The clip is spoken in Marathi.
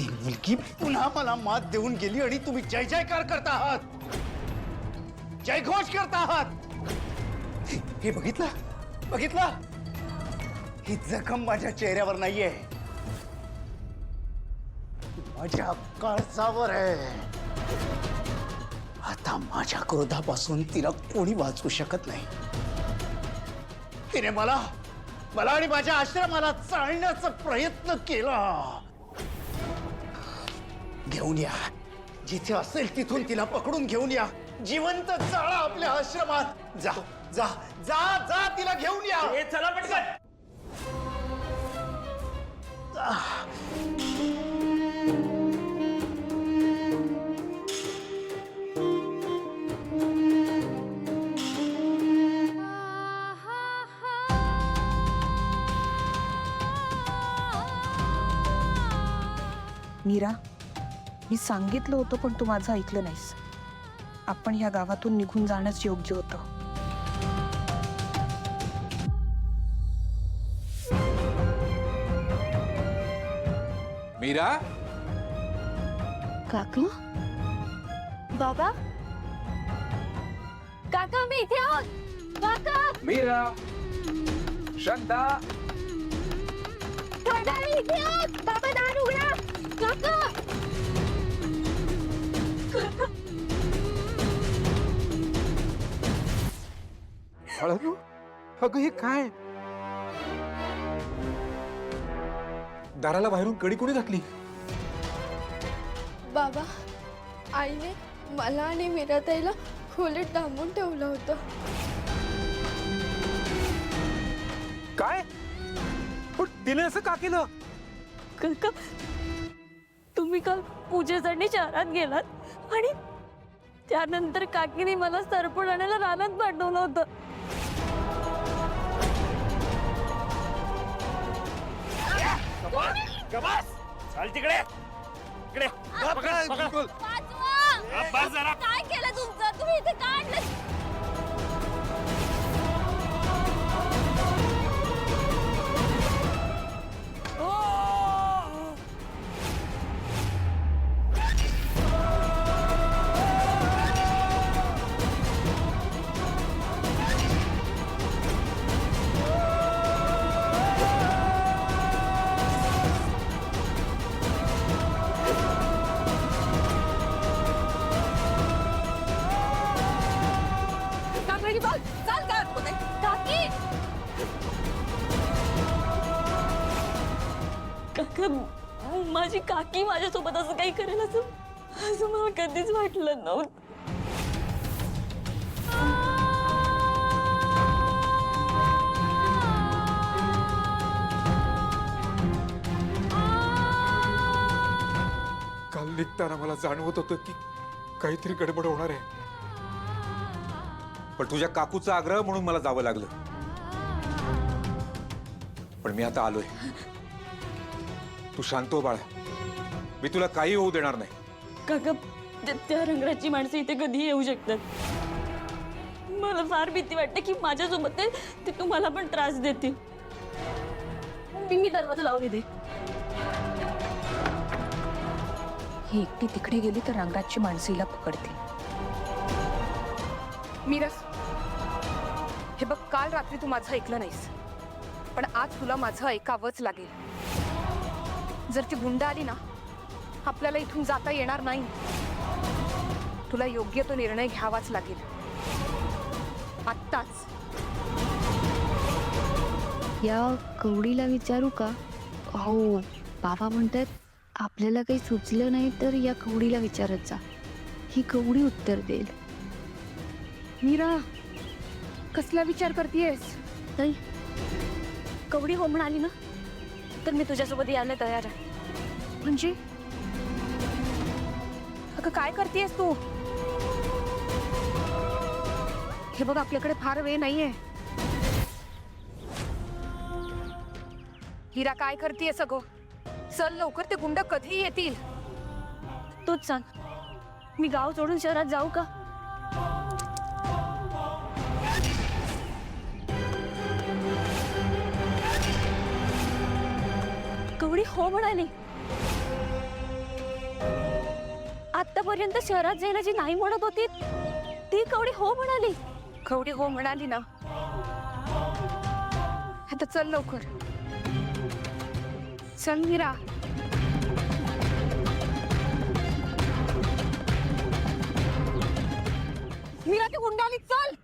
ती मुलगी पुन्हा मला मात देऊन गेली आणि तुम्ही जय जयकार करता आहात, जयघोष करता आहात। हे बघितलं बघितलं, ही जखम माझ्या चेहऱ्यावर नाहीये, माझ्या काळजावर आहे। आता माझ्या क्रोधापासून तिला कोणी वाचवू शकत नाही। तिने मला आणि माझ्या आश्रमाला चालण्याचा प्रयत्न केला। घेऊन या, जिथे असेल तिथून तिला पकडून घेऊन या, जिवंत जाळा आपल्या आश्रमात। जा जा जा जा, तिला घेऊन या। चला पटकन। मीरा, मी सांगितलं होतं पण तू माझं ऐकलं नाहीस। आपण या गावातून निघून जाणंच योग्य होतं। मीरा, काका, बाबा, काका मी इथे आहोत। काका, मीरा, शांता, काका मी इथे आहोत। बाबा दार उघडा। काका, हळू, अगं हे काय? दाराला बाहेरून कडी कोणी घातली? बाबा, आईने मला आणि मीराताईला खोलीत डांबून ठेवलं होतं। काय? पण तिने असं का केलं? काका, तुम्ही काल पूजेसाठी शहरात गेलात आणि त्यानंतर काकीने मला सरपण आणायला रानात पाठवलं होतं। चल तिकडे, इकडे काय केलं तुमचं? तुम्ही इथे का आणलं? काका, माझी काकी माझ्यासोबत असं काही करेल असं मला कधीच वाटलं नव्हतं। काल निघताना मला जाणवत होतं की काहीतरी गडबड होणार आहे, पण तुझ्या काकूचा आग्रह म्हणून मला जावं लागलं। पण मी आता आलोय, तू शांत हो बाळा, मी तुला काही होऊ देणार नाही। काका, त्या रंगाची माणसं इथे कधी येऊ शकतात। मला फार भीती वाटते की माझ्यासोबत ते तुम्हाला पण त्रास देतील। मी दरवाजा लावून येते। ही एकटी तिकडे गेली तर रंगाची माणसं हिला पकडतील। मीरा, हे बघ, काल रात्री तू माझं ऐकलं नाहीस, पण आज तुला माझं ऐकावंच लागेल। जर ती गुंड आली ना, आपल्याला इथून जाता येणार नाही। तुला योग्य तो निर्णय घ्यावाच लागेल आत्ताच। या कवडीला विचारू का? हो, बाबा म्हणतात आपल्याला काही सुचलं नाही तर या कवडीला विचारत जा, ही कवडी उत्तर देईल। मीरा, कसला विचार करतेयस? ताई, कवडी हो म्हणाली ना, तर मी तुझ्यासोबत यायला तयार आहे। म्हणजे अगं काय करतेयस तू? हे बघ, आपल्याकडे फार वेळ नाहीये। हिरा, काय करतेयस अगं? चल लवकर, ते गुंड कधी येतील? तूच सांग, मी गाव सोडून शहरात जाऊ का? कवडी हो म्हणाली। आतापर्यंत शहरात जायला जी नाही म्हणत होती ती कवडी हो म्हणाली. कवडी हो म्हणाली ना, आता चल लवकर. चल मीरा. मीरा ती गुंड आली, चल.